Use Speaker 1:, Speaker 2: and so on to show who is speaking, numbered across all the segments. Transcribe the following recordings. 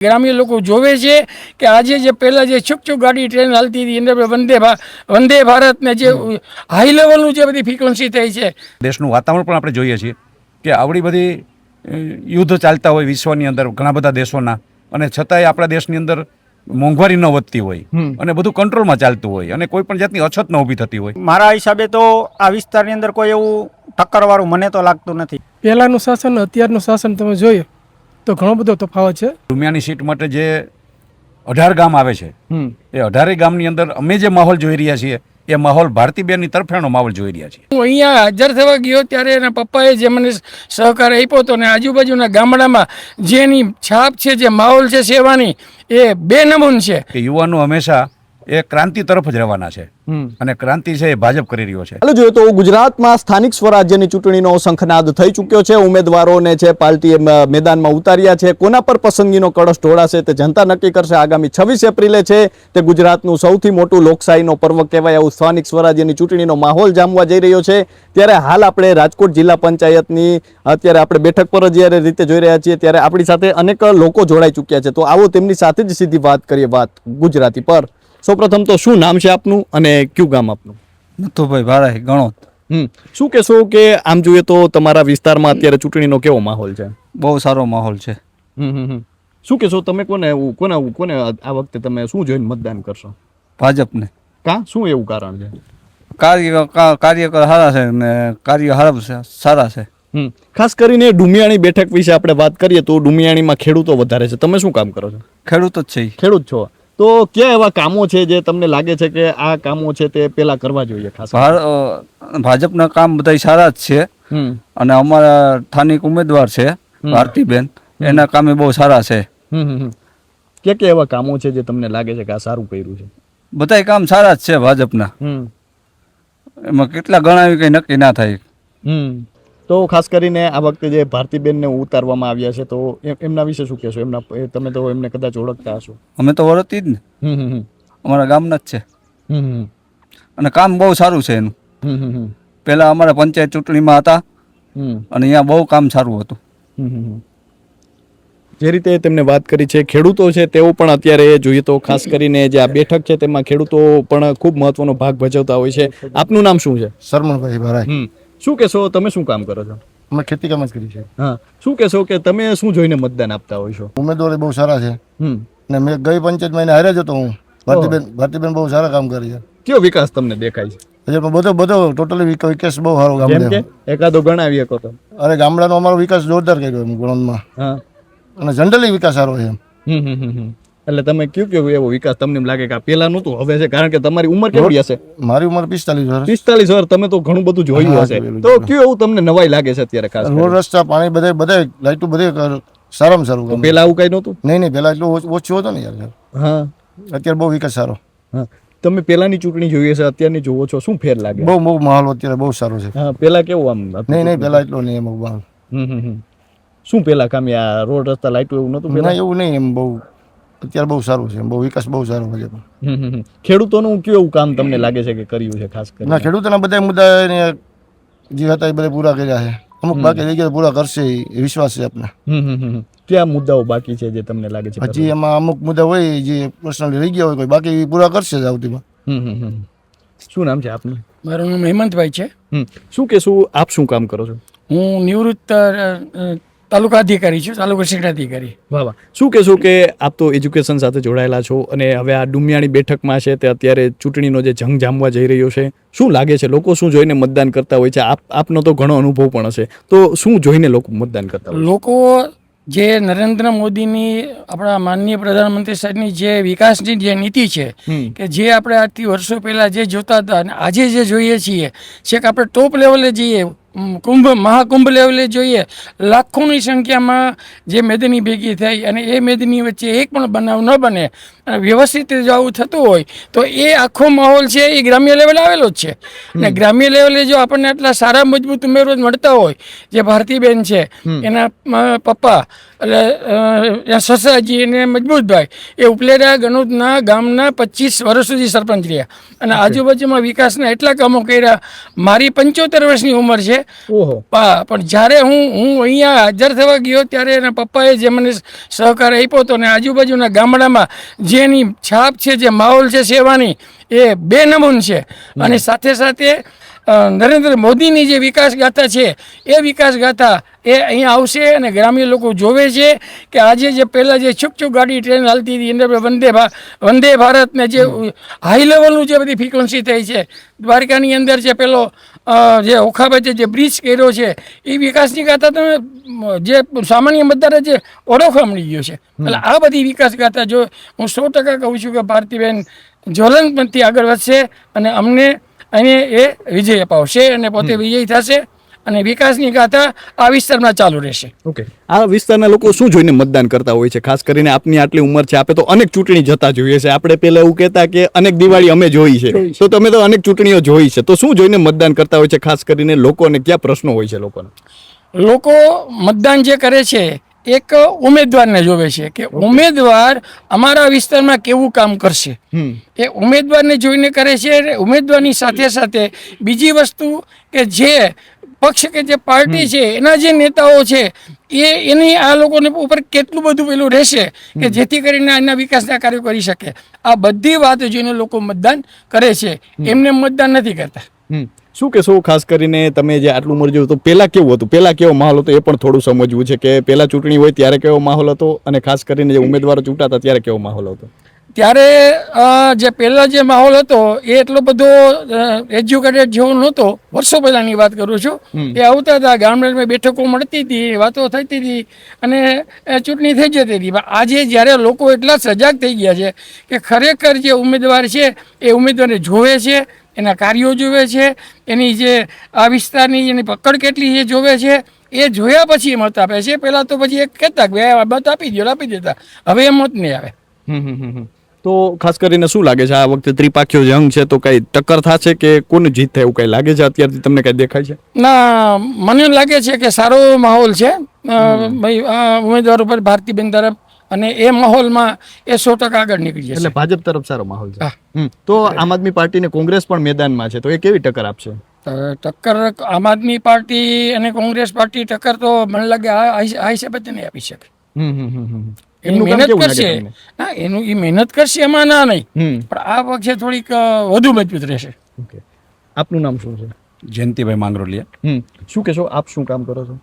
Speaker 1: ગ્રામ્ય લોકો જોવે છે કે આજે જે પહેલાં જે છુક ગાડી ટ્રેન હાલતી હતી એની અંદર વંદે ભારત ને જે હાઈ લેવલનું જે બધી ફ્રીક્વન્સી થઈ છે.
Speaker 2: દેશનું વાતાવરણ પણ આપણે જોઈએ છીએ કે આવડી બધી યુદ્ધ ચાલતા હોય વિશ્વની અંદર ઘણા બધા દેશોના, અને છતાંય આપણા દેશની અંદર મોંઘવારી ન વધતી હોય અને બધું કંટ્રોલમાં ચાલતું હોય અને કોઈ પણ જાતની અછત ન ઊભી થતી હોય.
Speaker 3: મારા હિસાબે તો આ વિસ્તારની અંદર કોઈ એવું ટક્કરવાળું મને તો લાગતું નથી.
Speaker 4: પહેલાંનું શાસન અત્યારનું શાસન તમે જોઈએ તો ઘણો બધો તફાવત છે.
Speaker 2: ડુમિયાની સીટ માટે જે 18 ગામ આવે છે એ 18 ગામની અંદર અમે જે માહોલ જોઈ રહ્યા છીએ એ માહોલ ભારતીબેનની તરફેણનો માહોલ જોઈ રહ્યા છીએ.
Speaker 1: હું અહીંયા હાજર થવા ગયો ત્યારે એના પપ્પાએ જે મને સહકાર આપ્યો હતો ને આજુબાજુના ગામડામાં જેની છાપ છે, જે માહોલ છે સેવાની, એ બેનમૂન છે.
Speaker 2: કે યુવાનો હંમેશા એ ક્રાંતિ તરફ જ રહેવાના છે અને ક્રાંતિ છે એ ભાજપ કરી રહ્યો છે.
Speaker 5: ચાલો જોઈએ તો ગુજરાતમાં સ્થાનિક સ્વરાજ્યની ચૂંટણીનો શંખનાદ થઈ ચૂક્યો છે. ઉમેદવારોને છે પાર્ટીએ મેદાનમાં ઉતાર્યા છે. કોના પર પસંદગીનો કળશ ઢોળાશે તે જનતા નક્કી કરશે. આગામી 26 એપ્રિલે છે તે ગુજરાતનું સૌથી મોટું લોકશાહીનો પર્વ કહેવાય એવું સ્થાનિક સ્વરાજ્યની ચૂંટણીનો માહોલ જામવા જઈ રહ્યો છે. ત્યારે હાલ આપણે રાજકોટ જિલ્લા પંચાયતની અત્યારે આપણે બેઠક પર જ્યારે રીતે જોઈ રહ્યા છીએ ત્યારે આપણી સાથે અનેક લોકો જોડાઈ ચૂક્યા છે. તો આવો તેમની સાથે જ સીધી વાત કરીએ, વાત ગુજરાતી પર. સૌપ્રથમ તો શું નામ છે આપનું અને કયું ગામ આપનું?
Speaker 6: નથુભાઈ ભારાઈ ગણોત.
Speaker 5: શું કહેશો કે આમ જોઈએ તો તમારા વિસ્તારમાં અત્યારે ચૂંટણીનો કેવો માહોલ છે?
Speaker 6: બહુ સારો માહોલ છે.
Speaker 5: શું કહેશો તમે? કોને આ વખતે તમે શું જોઈને મતદાન કરશો?
Speaker 6: ભાજપને.
Speaker 5: શું એવું કારણ છે?
Speaker 6: કાર્યકર સારા છે ને કાર્ય સારા છે.
Speaker 5: ખાસ કરીને ડુમિયાણી બેઠક વિશે આપણે વાત કરીએ તો ડુમિયાણીમાં ખેડૂતો વધારે છે. તમે શું કામ કરો છો?
Speaker 6: ખેડૂત જ છે.
Speaker 5: ખેડૂત છો તો ક્યાં એવા કામો છે જે તમને લાગે છે કે આ કામો છે તે પેલા કરવા જોઈએ? ખાસ
Speaker 6: ભાજપના કામ બધા સારા જ છે અને અમારા સ્થાનિક ઉમેદવાર છે ભારતીબેન, એના કામે બહુ સારા છે.
Speaker 5: કે એવા કામો છે જે તમને લાગે છે કે આ સારું કર્યું છે?
Speaker 6: બધા કામ સારા જ છે ભાજપના. એમાં કેટલા ગણાવી કઈ નક્કી ના થાય.
Speaker 5: તો ખાસ કરીને આ વખતે જે ભારતીબેનને ઉતારવામાં આવ્યા છે તો એમના વિશે શું કહેશો? તમે તો એમને કદાચ ઓળખતા હશો.
Speaker 6: અમે તો ઓળખતી જ ને, અમારા ગામના જ છે અને કામ બહુ સારું છે એનું. પહેલા અમારા પંચાયત ચૂંટણીમાં હતા અને અહીંયા બહુ કામ સારું હતું.
Speaker 5: જે રીતે તેમને વાત કરી છે ખેડૂતો છે તેઓ પણ અત્યારે જોઈએ તો ખાસ કરીને જે આ બેઠક છે તેમાં ખેડૂતો પણ ખૂબ મહત્વનો ભાગ ભજવતા હોય છે. આપનું નામ શું છે?
Speaker 7: સરમણભાઈ ભારાઈ.
Speaker 5: શું કહેશો? તમે શું કામ કરો છો?
Speaker 7: અમે ખેતી કામ જ કરી છે.
Speaker 5: હા, શું કહેશો કે તમે શું જોઈને મતદાન આપતા હોય છો?
Speaker 7: ઉમેદવારો બહુ સારા છે ને મેં ગઈ પંચાયતમાં એને હાર્યા જ હતો હું. ભારતીબેન બહુ સારા કામ કરી છે.
Speaker 5: કયો વિકાસ તમને દેખાય છે?
Speaker 7: બધો ટોટલી વિકાસ બહુ સારો ગામડે.
Speaker 5: એકાદો ગણાવી શકો તો?
Speaker 7: અરે ગામડાનો અમારો વિકાસ જોરદાર કર્યો એમ ગુણોદમાં. અને જનરલી વિકાસ સારો છે એમ.
Speaker 5: એટલે તમે કયો એવો વિકાસ તમને લાગે કે પેલા નહોતું હવે છે? કારણ કે તમારી ઉંમર કેવડી હશે?
Speaker 7: મારી ઉંમર 45 વર્ષ.
Speaker 5: 45 વર્ષ. તમે તો ઘણું બધું જોયું હશે. તો કયું એવું તમને નવાઈ લાગે છે અત્યારે? ખાસ
Speaker 7: રોડ રસ્તા પાણી બધે લાઈટો બધે સારામાં સારું.
Speaker 5: પેલા આવું કઈ નહોતું?
Speaker 7: નહીં પેલા એટલું ઓછું હતું ને યાર.
Speaker 5: હા,
Speaker 7: અત્યારે બહુ વિકાસ સારો.
Speaker 5: તમે પેલાની ચૂંટણી જોઈએ છે અત્યારની જોવો છો, શું ફેર લાગે?
Speaker 7: બહુ માહોલ અત્યારે બહુ સારો છે.
Speaker 5: હા, પેલા કેવું આમ?
Speaker 7: નહીં પેલા એટલો નહીં એમ માહોલ.
Speaker 5: શું પેલા કામ આ રોડ રસ્તા લાઈટો એવું નહોતું પેલા?
Speaker 7: એવું નહીં એમ બહુ. અત્યારે બહુ સારું છે, બહુ વિકાસ બહુ સારો છે.
Speaker 5: ખેડૂતોનું કેવું કામ તમને લાગે છે કે કર્યું છે? ખાસ કરીને
Speaker 7: ખેડૂતોના બધા મુદ્દા જે હતા એ બધા પૂરા કર્યા છે. અમુક બાકી રહી ગયા પૂરા કરશે એ વિશ્વાસ છે આપણે.
Speaker 5: કયા મુદ્દાઓ બાકી છે જે તમને લાગે છે?
Speaker 7: હજી એમાં અમુક મુદ્દા હોય જે પર્સનલી રહી ગયા હોય કોઈ બાકી પૂરા કરશે જ આવતીમાં.
Speaker 5: શું નામ છે આપનું?
Speaker 1: મારું નામ હેમંતભાઈ છે.
Speaker 5: શું કહેશું? આપ શું કામ કરો છો?
Speaker 1: હું નિવૃત્ત તાલુકા અધિકારી છું, તાલુકા શિક્ષણ અધિકારી.
Speaker 5: વાહ. શું કહેશો કે આપ તો એજ્યુકેશન સાથે જોડાયેલા છો અને હવે આ ડુમિયાણી બેઠકમાં છે તે અત્યારે ચૂંટણીનો જે જંગ જામવા જઈ રહ્યો છે, શું લાગે છે લોકો શું જોઈને મતદાન કરતા હોય છે? આપનો તો ઘણો અનુભવ પણ હશે, તો શું જોઈને લોકો મતદાન કરતા હોય?
Speaker 1: લોકો જે નરેન્દ્ર મોદીની, આપણા માનનીય પ્રધાનમંત્રી સાહેબની જે વિકાસની જે નીતિ છે કે જે આપણે આજથી વર્ષો પહેલાં જે જોતા હતા અને આજે જે જોઈએ છીએ, છેક આપણે ટોપ લેવલે જઈએ, મહાકુંભ લેવલે જોઈએ, લાખોની સંખ્યામાં જે મેદની ભેગી થઈ અને એ મેદની વચ્ચે એક પણ બનાવ ન બને અને વ્યવસ્થિત જો આવું થતું હોય તો એ આખો માહોલ છે એ ગ્રામ્ય લેવલે આવેલો જ છે. અને ગ્રામ્ય લેવલે જો આપણને આટલા સારા મજબૂત ઉમેદવાર મળતા હોય, જે ભારતીબેન છે એના પપ્પા એટલે સસાજી અને મજબૂતભાઈ એ ઉપલેટા ગણોદના ગામના 25 વર્ષ સુધી સરપંચ રહ્યા અને આજુબાજુમાં વિકાસના એટલા કામો કર્યા. મારી 75 વર્ષની ઉંમર છે. પણ જ્યારે હું અહીંયા હાજર થવા ગયો ત્યારે એના પપ્પાએ જે મને સહકાર આપ્યો હતો ને આજુબાજુના ગામડામાં જેની છાપ છે, જે માહોલ છે સેવાની, એ બેનમૂન છે. અને સાથે સાથે નરેન્દ્ર મોદીની જે વિકાસ ગાથા છે એ વિકાસ ગાથા એ અહીંયા આવશે અને ગ્રામ્ય લોકો જોવે છે કે આજે જે પહેલાં જે છુક ગાડી ટ્રેન હાલતી હતી એને વંદે ભારત ને જે હાઈ લેવલનું જે બધી ફ્રિકવન્સી થઈ છે, દ્વારકાની અંદર જે પેલો જે ઓખાબાજે જે બ્રિજ કર્યો છે એ વિકાસની ગાથા તમે જે સામાન્ય મતદારે જે ઓળખવા મળી ગયો છે. એટલે આ બધી વિકાસ ગાથા જો હું 100% કહું છું કે ભારતીબેન જ્વલંતપણથી આગળ વધશે અને અમને અને એ વિજય અપાવશે અને પોતે વિજય થશે અને વિકાસની ગાથા આ વિસ્તારમાં ચાલુ રહેશે.
Speaker 5: ઓકે, આ વિસ્તારના લોકો શું જોઈને મતદાન કરતા હોય છે? ખાસ કરીને આપની આટલી ઉંમર છે, આપે તો અનેક ચૂંટણી જતા જોઈએ છે. આપણે પહેલા એવું કહેતા કે અનેક દિવાળી અમે જોઈ છે, તો તમે તો અનેક ચૂંટણીઓ જોઈ છે, તો શું જોઈને મતદાન કરતા હોય છે? ખાસ કરીને લોકોને ક્યાં પ્રશ્નો હોય છે?
Speaker 1: લોકો મતદાન જે કરે છે એક ઉમેદવારને જોવે છે કે ઉમેદવાર અમારા વિસ્તારમાં કેવું કામ કરશે. એ ઉમેદવારને જોઈને કરે છે. ઉમેદવારની સાથે સાથે બીજી વસ્તુ કે જે પક્ષ કે જે પાર્ટી છે એના જે નેતાઓ છે એની આ લોકોને ઉપર કેટલું બધું પેલું રહેશે કે જેથી કરીને એના વિકાસના કાર્યો કરી શકે. આ બધી વાત જોઈને લોકો મતદાન કરે છે, એમને મતદાન નથી કરતા.
Speaker 5: શું કહેશો ખાસ કરીને તમે જે આટલું ઉંમર જોયું તો પહેલા કેવું હતું, પહેલા કેવો માહોલ હતો એ પણ થોડું સમજવું છે કે પહેલા ચૂંટણી હોય ત્યારે કેવો માહોલ હતો અને ખાસ કરીને જે ઉમેદવારો ચૂંટાતા ત્યારે કેવો માહોલ હતો?
Speaker 1: ત્યારે જે પહેલા જે માહોલ હતો એ એટલો બધો એજ્યુકેટેડ જેવો નહોતો. વર્ષો પહેલાની વાત કરું છું. એ આવતા હતા, ગામડામાં બેઠકો મળતી હતી, વાતો થતી હતી અને ચૂંટણી થઈ જતી હતી. આજે જ્યારે લોકો એટલા સજાગ થઈ ગયા છે કે ખરેખર જે ઉમેદવાર છે એ ઉમેદવારને જોવે છે, એના કાર્યો જોવે છે, એની જે આ વિસ્તારની એની પકડ કેટલી છે જોવે છે. એ જોયા પછી મત આપે છે. પહેલાં તો પછી એક કહેતા કે મત આપી દેતા, હવે એ મત નહીં આવે.
Speaker 5: તો ખાસ કરીને શું લાગે છે આ વખતે ત્રિપાખીયો જંગ છે તો કઈ ટક્કર થશે કે કોનું જીત થાય એવું કઈ લાગે છે અત્યારથી તમને કઈ દેખાય છે?
Speaker 1: ના, મને લાગે છે કે સારો માહોલ છે ભાઈ ઉમેદવાર ઉપર ભારતીબેન તરફ અને એ માહોલમાં એ 100% આગળ નીકળી જશે.
Speaker 5: એટલે ભાજપ તરફ સારો માહોલ છે. તો આમ આદમી પાર્ટી ને કોંગ્રેસ પણ મેદાનમાં છે, તો એ કેવી ટક્કર આપશે?
Speaker 1: ટક્કર આમ આદમી પાર્ટી અને કોંગ્રેસ પાર્ટી ટક્કર તો મને લાગે આ હિસાબે નહીં આપી શકે. એની મહેનત કરશે, હા એનું એ મહેનત કરશે એમાં ના નહીં, પણ આ પક્ષે થોડીક વધુ મજબૂત રહેશે.
Speaker 5: આપનું નામ શું છે?
Speaker 2: જયંતિભાઈ માંગરોલિયા.
Speaker 5: શું કહેશો, આપ શું કામ કરો છો?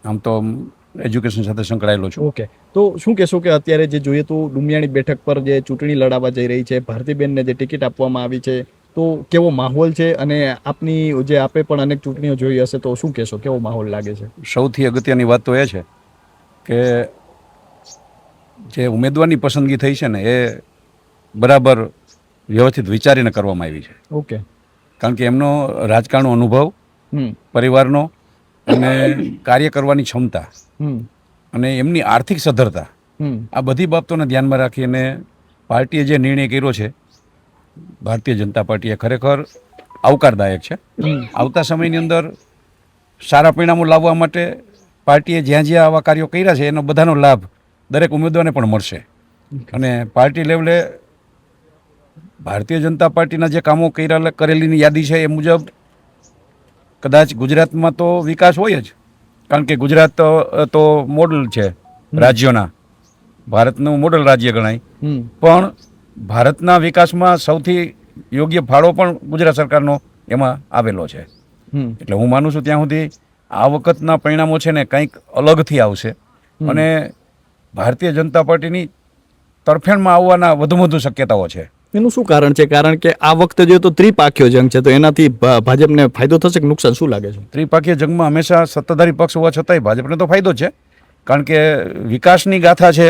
Speaker 2: આમ તો એજ્યુકેશન સાથે સંકળાયેલો છું.
Speaker 5: ઓકે, તો શું કહેશો કે અત્યારે જે જોઈએ તો ડુમિયાણી બેઠક પર જે ચૂંટણી લડાવવા જઈ રહી છે, ભારતીબેનને જે ટિકિટ આપવામાં આવી છે, તો કેવો માહોલ છે? અને આપની જે આપે પણ અનેક ચૂંટણીઓ જોઈ હશે, તો શું કહેશો, કેવો માહોલ લાગે છે?
Speaker 2: સૌથી અગત્યની વાત તો એ છે કે જે ઉમેદવારની પસંદગી થઈ છે ને એ બરાબર વ્યવસ્થિત વિચારીને કરવામાં આવી છે.
Speaker 5: ઓકે,
Speaker 2: કારણ કે એમનો રાજકારણનો અનુભવ, પરિવારનો અને કાર્ય કરવાની ક્ષમતા અને એમની આર્થિક સદ્ધરતા, આ બધી બાબતોને ધ્યાનમાં રાખીને પાર્ટીએ જે નિર્ણય કર્યો છે, ભારતીય જનતા પાર્ટીએ, ખરેખર આવકારદાયક છે. આવતા સમયની અંદર સારા પરિણામો લાવવા માટે પાર્ટીએ જ્યાં જ્યાં આવા કાર્યો કર્યા છે એનો બધાનો લાભ દરેક ઉમેદવારને પણ મળશે. અને પાર્ટી લેવલે ભારતીય જનતા પાર્ટીના જે કામો કરેલીની યાદી છે એ મુજબ કદાચ ગુજરાતમાં તો વિકાસ હોય જ, કારણ કે ગુજરાત તો મોડલ છે રાજ્યોના, ભારતનું મોડલ રાજ્ય ગણાય. પણ ભારતના વિકાસમાં સૌથી યોગ્ય ફાળો પણ ગુજરાત સરકારનો એમાં આવેલો છે. એટલે હું માનું છું ત્યાં સુધી આ વખતના પરિણામો છે ને કંઈક અલગથી આવશે અને ભારતીય જનતા પાર્ટીની તરફેણમાં આવવાના વધુ શક્યતાઓ છે.
Speaker 5: એનું શું કારણ છે? કારણ કે આ વખતે જોઈએ તો ત્રિપાખીયો જંગ છે, તો એનાથી ભાજપને ફાયદો થશે કે નુકસાન, શું લાગે છે?
Speaker 2: ત્રિપાખીય જંગમાં હંમેશા સત્તાધારી પક્ષ હોવા છતાંય ભાજપને તો ફાયદો છે, કારણ કે વિકાસની ગાથા છે.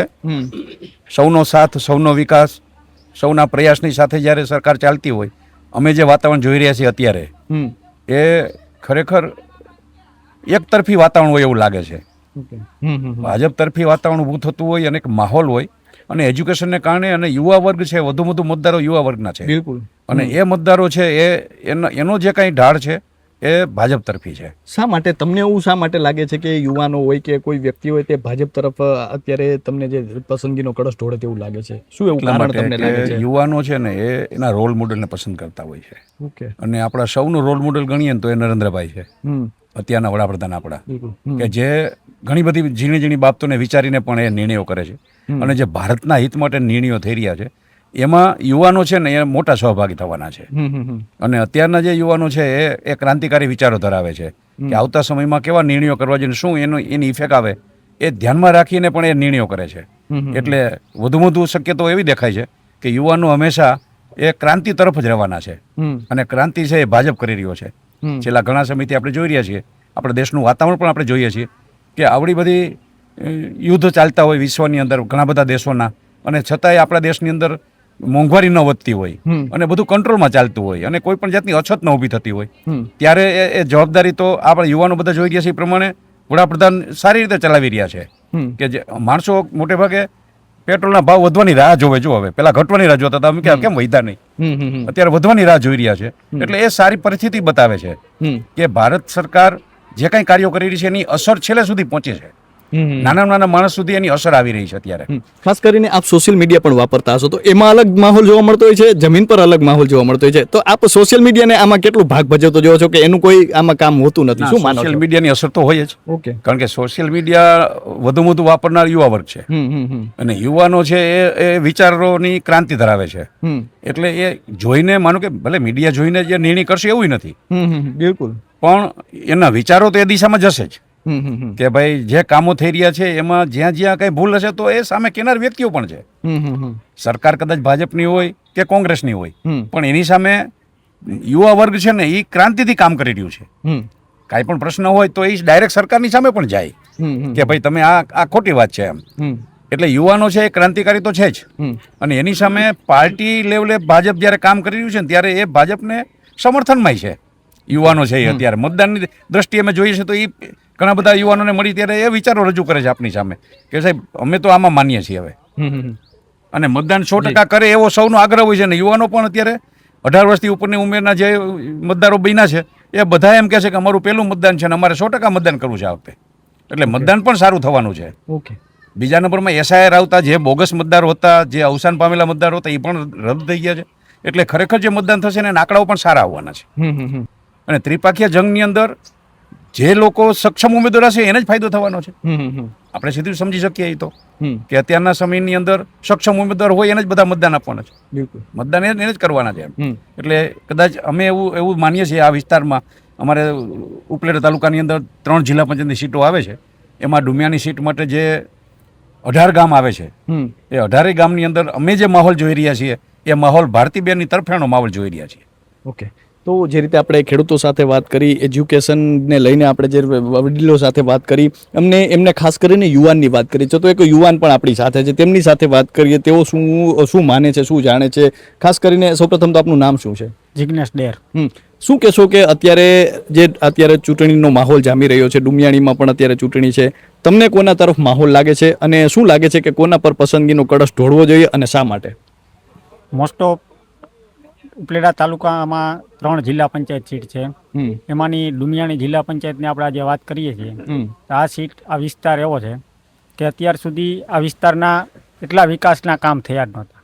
Speaker 2: સૌનો સાથ, સૌનો વિકાસ, સૌના પ્રયાસની સાથે જ્યારે સરકાર ચાલતી હોય, અમે જે વાતાવરણ જોઈ રહ્યા છીએ અત્યારે એ ખરેખર એક તરફી વાતાવરણ હોય એવું લાગે છે. ભાજપ તરફી વાતાવરણ ઊભું થતું હોય અને એક માહોલ હોય અને એજ્યુકેશનને કારણે અને યુવા વર્ગ છે, વધુ વધુ મતદારો યુવા વર્ગના છે.
Speaker 5: બિલકુલ.
Speaker 2: અને એ મતદારો છે એનો જે કાંઈ ઢાળ છે એ ભાજપ તરફી છે.
Speaker 5: શા માટે તમને એવું શા માટે લાગે છે કે યુવાનો હોય કે કોઈ વ્યક્તિ હોય તે ભાજપ તરફ અત્યારે તમને જે પસંદગીનો કળશ ઢોળે તેવું લાગે છે? શું એવું
Speaker 2: એટલા
Speaker 5: કારણ
Speaker 2: માટે
Speaker 5: તમને લાગે
Speaker 2: કે
Speaker 5: છે?
Speaker 2: યુવાનો છે ને એ એના રોલ મોડલને પસંદ કરતા હોય છે.
Speaker 5: ઓકે.
Speaker 2: અને આપણા સૌનું રોલ મોડલ ગણીએ ને તો એ નરેન્દ્રભાઈ છે, અત્યારના વડાપ્રધાન આપણા, કે જે ઘણી બધી ઝીણી ઝીણી બાબતોને વિચારીને પણ એ નિર્ણયો કરે છે. અને જે ભારતના હિત માટે નિર્ણયો થઈ રહ્યા છે એમાં યુવાનો છે ને એ મોટા સહભાગી થવાના છે. અને અત્યારના જે યુવાનો છે એ ક્રાંતિકારી વિચારો ધરાવે છે કે આવતા સમયમાં કેવા નિર્ણયો કરવા જોઈએ, શું એની ઇફેક્ટ આવે એ ધ્યાનમાં રાખીને પણ એ નિર્ણયો કરે છે. એટલે વધુ શક્યતાઓ એવી દેખાય છે કે યુવાનો હંમેશા એ ક્રાંતિ તરફ જ રહેવાના છે. અને ક્રાંતિ છે એ ભાજપ કરી રહ્યો છે. છેલ્લા ઘણા સમયથી આપણે જોઈ રહ્યા છીએ, આપણા દેશનું વાતાવરણ પણ આપણે જોઈએ છીએ કે આવડી બધી યુદ્ધ ચાલતા હોય વિશ્વની અંદર ઘણા બધા દેશોના, અને છતાંય આપણા દેશની અંદર મોંઘવારી ન વધતી હોય અને બધું કંટ્રોલમાં ચાલતું હોય અને કોઈ પણ જાતની અછત ન ઊભી થતી હોય, ત્યારે એ જવાબદારી તો આપણા યુવાનો બધા જોઈ રહ્યા છે એ પ્રમાણે વડાપ્રધાન સારી રીતે ચલાવી રહ્યા છે. કે જે માણસો મોટે ભાગે પેટ્રોલના ભાવ વધવાની રાહ જોવે. જો હવે પેલા ઘટવાની રાહ જોતા હતા, અમે કેમ વધ્યા નહીં, અત્યારે વધવાની રાહ જોઈ રહ્યા છે. એટલે એ સારી પરિસ્થિતિ બતાવે છે કે ભારત સરકાર જે કાંઈ કાર્યો કરી રહી છે એની અસર છેલ્લે સુધી પહોંચે છે. નાના માણસ સુધી એની અસર આવી રહી છે અત્યારે.
Speaker 5: ખાસ કરીને આપ સોશિયલ મીડિયા પણ વાપરતા હશો, તો એમાં અલગ માહોલ જોવા મળતો હોય છે, જમીન પર અલગ માહોલ જોવા મળતો હોય છે. તો આપ સોશિયલ મીડિયાને આમાં કેટલું ભાગ ભજવતો જોવો છો કે એનું કોઈ આમાં કામ હોતું નથી? શું માનો છો?
Speaker 2: સોશિયલ મીડિયાની અસર તો હોય જ.
Speaker 5: ઓકે.
Speaker 2: કારણ કે સોશિયલ મીડિયા વધુ વાપરનાર યુવા વર્ગ છે. અને યુવાનો છે એ વિચારોની ક્રાંતિ ધરાવે છે. એટલે એ જોઈને, માનો કે ભલે મીડિયા જોઈને જે નિર્ણય કરશે એવું નથી,
Speaker 5: બિલકુલ,
Speaker 2: પણ એના વિચારો તો એ દિશામાં જશે જ કે ભાઈ જે કામો થઈ રહ્યા છે એમાં જ્યાં કઈ ભૂલ હશે તો એ સામે કેનાર વ્યક્તિઓ પણ છે. સરકાર કદાચ ભાજપની હોય કે કોંગ્રેસની હોય, પણ એની સામે યુવા વર્ગ છે ને એ ક્રાંતિથી કામ કરી રહ્યું છે. કાંઈ પણ પ્રશ્ન હોય તો એ ડાયરેક્ટ સરકારની સામે પણ જાય કે ભાઈ તમે આ ખોટી વાત છે એમ. એટલે યુવાનો છે એ ક્રાંતિકારી તો છે જ. અને એની સામે પાર્ટી લેવલે ભાજપ જ્યારે કામ કરી રહ્યું છે ને ત્યારે એ ભાજપને સમર્થનમાં છે. યુવાનો છે એ અત્યારે મતદાનની દ્રષ્ટિએ અમે જોઈએ છે તો એ ઘણા બધા યુવાનોને મળી ત્યારે એ વિચારો રજૂ કરે છે આપણી સામે કે સાહેબ અમે તો આમાં માનીએ છીએ હવે. અને મતદાન 100% કરે એવો સૌનો આગ્રહ હોય છે. ને યુવાનો પણ અત્યારે 18 વર્ષથી ઉપરની ઉંમરના જે મતદારો બન્યા છે એ બધા એમ કહે છે કે અમારું પહેલું મતદાન છે અને અમારે 100% મતદાન કરવું છે આ વખતે. એટલે મતદાન પણ સારું થવાનું છે.
Speaker 5: ઓકે.
Speaker 2: બીજા નંબરમાં SIR આવતા જે બોગસ મતદારો હતા, જે અવસાન પામેલા મતદારો હતા, એ પણ રદ થઈ ગયા છે. એટલે ખરેખર જે મતદાન થશે ને આંકડાઓ પણ સારા આવવાના છે. અને ત્રિપાખીય જંગની અંદર જે લોકો સક્ષમ ઉમેદવાર હશે એને જ ફાયદો થવાનો છે. આપણે સીધું સમજી શકીએ એ તો કે અત્યારના સમયની અંદર સક્ષમ ઉમેદવાર હોય એને જ બધા મતદાન આપવાના છે.
Speaker 5: બિલકુલ,
Speaker 2: મતદાન એને જ કરવાના છે. એટલે કદાચ અમે એવું માનીએ છીએ આ વિસ્તારમાં અમારે ઉપલેટા તાલુકાની અંદર 3 જિલ્લા પંચાયતની સીટો આવે છે. એમાં ડુમિયાની સીટ માટે જે 18 ગામ આવે છે એ 18 ગામની અંદર અમે જે માહોલ જોઈ રહ્યા છીએ એ માહોલ ભારતીબેનની તરફેણનો માહોલ જોઈ રહ્યા છીએ.
Speaker 5: ઓકે. તો જે રીતે આપણે ખેડૂતો સાથે વાત કરી, એજ્યુકેશનને લઈને આપણે જે વડીલો સાથે વાત કરી, એમને ખાસ કરીને યુવાનની વાત કરી છે, તો એક યુવાન પણ આપણી સાથે છે, તેમની સાથે વાત કરીએ. તેઓ શું માને છે, શું જાણે છે? ખાસ કરીને સૌપ્રથમ તો આપનું નામ શું છે?
Speaker 3: જિગ્નેશ ડેર.
Speaker 5: શું કહેશો કે અત્યારે ચૂંટણીનો માહોલ જામી રહ્યો છે, ડુમિયાણીમાં પણ અત્યારે ચૂંટણી છે, તમને કોના તરફ માહોલ લાગે છે અને શું લાગે છે કે કોના પર પસંદગીનો કળશ ઢોળવો જોઈએ અને શા માટે?
Speaker 3: મોસ્ટ ઓફ ઉપલેટા તાલુકામાં 3 જિલ્લા પંચાયત સીટ છે. એમાંની ડુમિયાણી જિલ્લા પંચાયતની આપણે આજે વાત કરીએ છીએ. આ વિસ્તાર એવો છે કે અત્યાર સુધી આ વિસ્તારના એટલા વિકાસના કામ થયા જ નહોતા.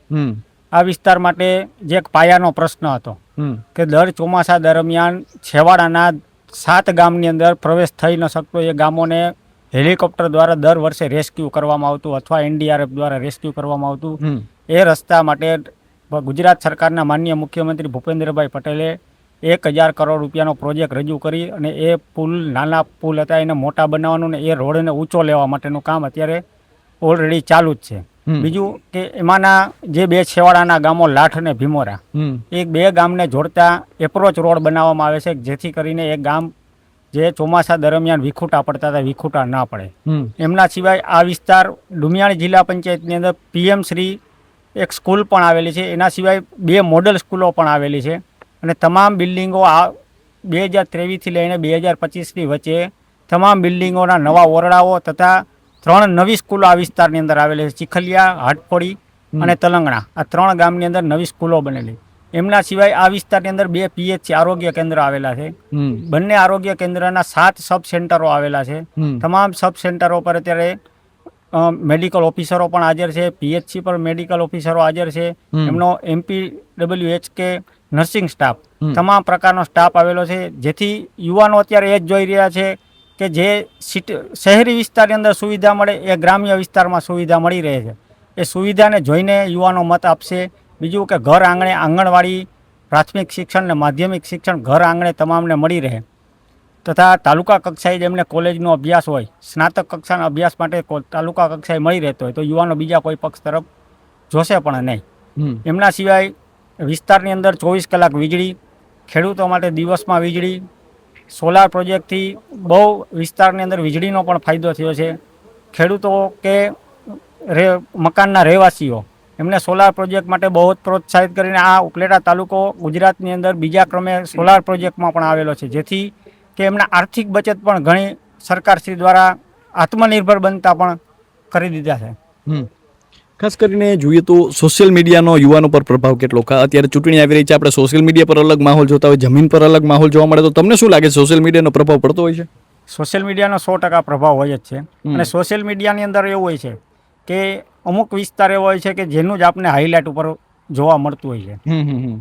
Speaker 3: આ વિસ્તાર માટે જે એક પાયાનો પ્રશ્ન હતો કે દર ચોમાસા દરમિયાન છેવાડાના 7 ગામની અંદર પ્રવેશ થઈ ન શકતો એ ગામોને હેલિકોપ્ટર દ્વારા દર વર્ષે રેસ્ક્યુ કરવામાં આવતું અથવા NDRF દ્વારા રેસ્ક્યુ કરવામાં આવતું. એ રસ્તા માટે ગુજરાત સરકારના માનનીય મુખ્યમંત્રી ભૂપેન્દ્રભાઈ પટેલે 1000 કરોડ રૂપિયાનો પ્રોજેક્ટ રજૂ કરી અને એ પુલ, નાના પુલ હતા એને મોટા બનાવવાનું ને એ રોડને ઊંચો લેવા માટેનું કામ અત્યારે ઓલરેડી ચાલુ જ છે. બીજું કે એમાંના જે 2 છેવાડાના ગામો લાઠ અને ભીમોરા, એ 2 ગામને જોડતા એપ્રોચ રોડ બનાવવામાં આવે છે જેથી કરીને એ ગામ જે ચોમાસા દરમિયાન વિખૂટા પડતા હતા વિખૂટા ના પડે. એમના સિવાય આ વિસ્તાર ડુમિયાણી જિલ્લા પંચાયતની અંદર PM શ્રી એક સ્કૂલ પણ આવેલી છે. એના સિવાય 2 મોડલ સ્કૂલો પણ આવેલી છે. અને તમામ બિલ્ડિંગો આ 2023થી લઈને 2025ની વચ્ચે તમામ બિલ્ડિંગોના નવા ઓરડાઓ તથા 3 નવી સ્કૂલો આ વિસ્તારની અંદર આવેલી છે. ચીખલિયા, હાટફોડી અને તલંગણા, આ 3 ગામની અંદર નવી સ્કૂલો બનેલી. એમના સિવાય આ વિસ્તારની અંદર 2 PHC આરોગ્ય કેન્દ્ર આવેલા છે. બંને આરોગ્ય કેન્દ્રના 7 સબ સેન્ટરો આવેલા છે. તમામ સબ સેન્ટરો પર અત્યારે મેડિકલ ઓફિસરો પણ હાજર છે. PHC પર મેડિકલ ઓફિસરો હાજર છે. એમનો MPWHK નર્સિંગ સ્ટાફ, તમામ પ્રકારનો સ્ટાફ આવેલો છે. જેથી યુવાનો અત્યારે એ જ જોઈ રહ્યા છે કે જે શહેરી વિસ્તારની અંદર સુવિધા મળે એ ગ્રામ્ય વિસ્તારમાં સુવિધા મળી રહે છે. એ સુવિધાને જોઈને યુવાનો મત આપશે. બીજું કે ઘર આંગણે આંગણવાડી, પ્રાથમિક શિક્ષણ ને માધ્યમિક શિક્ષણ ઘર આંગણે તમામને મળી રહે, તથા તાલુકા કક્ષાએ જેમને કોલેજનો અભ્યાસ હોય, સ્નાતક કક્ષાના અભ્યાસ માટે તાલુકા કક્ષાએ મળી રહેતો હોય તો યુવાનો બીજા કોઈ પક્ષ તરફ જોશે પણ નહીં. એમના સિવાય વિસ્તારની અંદર 24 કલાક વીજળી, ખેડૂતો માટે દિવસમાં વીજળી, સોલાર પ્રોજેક્ટથી બહુ વિસ્તારની અંદર વીજળીનો પણ ફાયદો થયો છે. ખેડૂતો કે મકાનના રહેવાસીઓ એમને સોલાર પ્રોજેક્ટ માટે બહુ જ પ્રોત્સાહિત કરીને આ ઉપલેટા તાલુકો ગુજરાતની અંદર બીજા ક્રમે સોલાર પ્રોજેક્ટમાં પણ આવેલો છે. જેથી કે એમના આર્થિક બચત પણ ઘણી સરકારશ્રી દ્વારા આત્મનિર્ભર બનતા પણ કરી દીધા છે.
Speaker 5: ખાસ કરીને જોઈએ તો સોશિયલ મીડિયાનો યુવાનો પર પ્રભાવ કેટલો? અત્યારે ચૂંટણી આવી રહી છે, આપણે સોશિયલ મીડિયા પર અલગ માહોલ જોતા હોય, જમીન પર અલગ માહોલ જોવા મળે, તો તમને શું લાગે સોશિયલ મીડિયાનો પ્રભાવ પડતો હોય છે?
Speaker 3: સોશિયલ મીડિયાનો 100% પ્રભાવ હોય જ છે. અને સોશિયલ મીડિયાની અંદર એવું હોય છે કે અમુક વિસ્તાર એવો હોય છે કે જેનું જ આપને હાઇલાઇટ ઉપર જોવા મળતું હોય છે,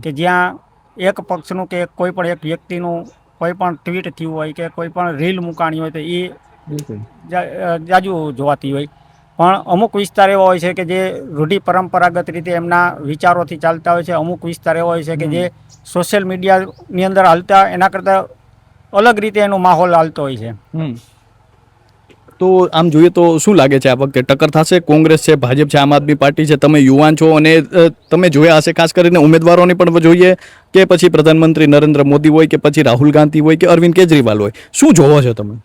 Speaker 3: કે જ્યાં એક પક્ષનું કે કોઈ પણ એક વ્યક્તિનું કોઈ પણ ટ્વીટ થયું હોય કે કોઈ પણ રીલ મુકાણી હોય તો એ જાજુ જોવાતી હોય. પણ અમુક વિસ્તાર એવા હોય છે કે જે રૂઢિ પરંપરાગત રીતે એમના વિચારોથી ચાલતા હોય છે. અમુક વિસ્તાર એવો હોય છે કે જે સોશિયલ મીડિયાની અંદર હાલતા એના કરતાં અલગ રીતે એનો માહોલ હાલતો હોય છે.
Speaker 5: તો આમ જોઈએ તો શું લાગે છે આ વખતે ટક્કર થશે? કોંગ્રેસ છે, ભાજપ છે, આમ આદમી પાર્ટી છે, તમે યુવાન છો અને તમે જોયા હશે ખાસ કરીને ઉમેદવારોને પણ જોઈએ કે પછી પ્રધાનમંત્રી નરેન્દ્ર મોદી હોય કે પછી રાહુલ ગાંધી હોય કે અરવિંદ કેજરીવાલ હોય, શું જોવો છો તમે?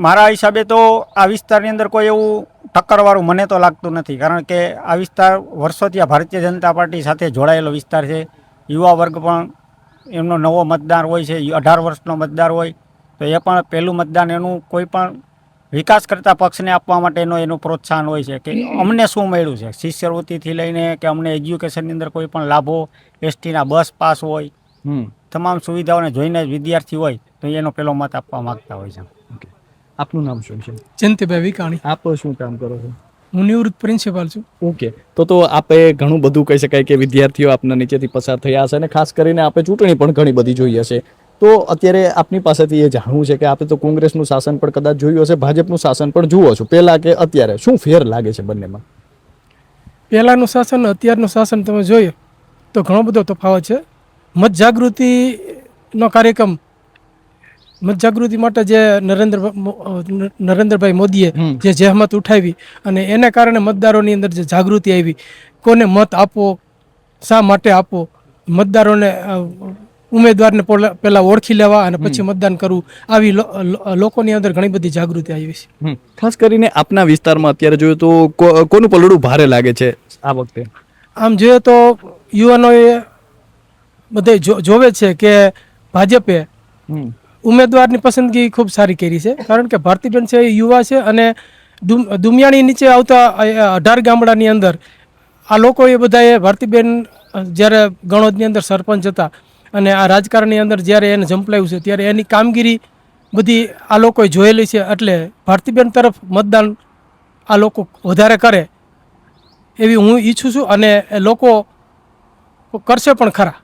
Speaker 3: મારા હિસાબે તો આ વિસ્તારની અંદર કોઈ એવું ટક્કરવાળું મને તો લાગતું નથી. કારણ કે આ વિસ્તાર વર્ષોથી આ ભારતીય જનતા પાર્ટી સાથે જોડાયેલો વિસ્તાર છે. યુવા વર્ગ પણ એમનો નવો મતદાર હોય છે. 18 વર્ષનો મતદાર હોય તો એ પણ પહેલું મતદાન એનું કોઈ પણ વિકાસ કરતા પક્ષને આપવા માટેનો એનું પ્રોત્સાહન હોય છે કે અમને શું મળ્યું છે, શિષ્યવૃત્તિથી લઈને કે અમને એજ્યુકેશનની અંદર કોઈ પણ લાભો, એસટીના બસ પાસ હોય, તમામ સુવિધાઓને જોઈને વિદ્યાર્થી હોય તો એનો પહેલો મત આપવા માગતા હોય છે.
Speaker 5: આપનું નામ શું છે?
Speaker 4: જયંતિભાઈ વિકાણી.
Speaker 5: આપ શું કામ કરો છો?
Speaker 4: હું નિવૃત્ત પ્રિન્સિપાલ છું.
Speaker 5: ઓકે, તો આપે ઘણું બધું કહી શકાય કે વિદ્યાર્થીઓ આપના નીચેથી પસાર થયા હશે અને ખાસ કરીને આપે ચૂંટણી પણ ઘણી બધી જોઈ હશે. તો અત્યારે આપની પાસેથી એ જાણવું છે કે આપણે તો કોંગ્રેસનું શાસન પણ કદાચ જોયું હશે, ભાજપનું શાસન પણ જુઓ છો, પહેલા કે અત્યારે શું ફેર લાગે છે બંનેમાં?
Speaker 4: પહેલાંનું શાસન અત્યારનું શાસન તમે જોઈએ તો ઘણો બધો તફાવત છે. મત જાગૃતિનો કાર્યક્રમ, મત જાગૃતિ માટે જે નરેન્દ્રભાઈ મોદીએ જે જહેમત ઉઠાવી અને એને કારણે મતદારોની અંદર જે જાગૃતિ આવી, કોને મત આપવો, શા માટે આપવો, મતદારોને ઉમેદવારને પહેલાં ઓળખી લેવા અને પછી મતદાન કરવું, આવી લોકોની અંદર ઘણી બધી જાગૃતિ આવી છે.
Speaker 5: ખાસ કરીને આપના વિસ્તારમાં અત્યારે જોઈએ તો કોનું પલડું ભારે લાગે છે આ વખતે?
Speaker 4: આમ જોઈએ તો યુવાનોએ બધે જોવે છે કે ભાજપે ઉમેદવારની પસંદગી ખૂબ સારી કરી છે. કારણ કે ભારતીબેન છે એ યુવા છે અને દુમિયાની નીચે આવતા 18 ગામડાની અંદર આ લોકોએ બધાએ ભારતીબેન જ્યારે ગણોદની અંદર સરપંચ હતા અને આ રાજકારણની અંદર જ્યારે એને ઝંપલાવ્યું છે ત્યારે એની કામગીરી બધી આ લોકોએ જોયેલી છે. એટલે ભારતીબેન તરફ મતદાન આ લોકો વધારે કરે એવી હું ઈચ્છું છું અને લોકો કરશે પણ ખરા.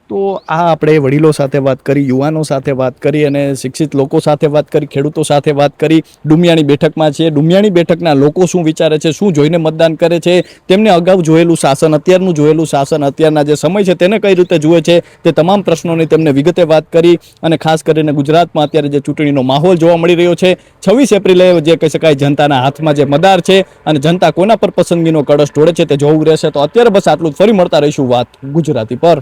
Speaker 5: તો આ આપણે વડીલો સાથે વાત કરી, યુવાનો સાથે વાત કરી અને શિક્ષિત લોકો સાથે વાત કરી, ખેડૂતો સાથે વાત કરી. ડુમિયાણી બેઠકમાં છે, ડુમિયાણી બેઠકના લોકો શું વિચારે છે, શું જોઈને મતદાન કરે છે, તેમને અગાઉ જોયેલું શાસન, અત્યારનું જોયેલું શાસન, અત્યારના જે સમય છે તેને કઈ રીતે જુએ છે, તે તમામ પ્રશ્નોની તેમને વિગતે વાત કરી. અને ખાસ કરીને ગુજરાતમાં અત્યારે જે ચૂંટણીનો માહોલ જોવા મળી રહ્યો છે, 26 એપ્રિલે જે કહી શકાય જનતાના હાથમાં જે મતદાર છે અને જનતા કોના પર પસંદગીનો કળશ ઢોળે છે તે જોવું રહેશે. તો અત્યારે બસ આટલું જ. ફરી મળતા રહીશું વાત ગુજરાતી પર.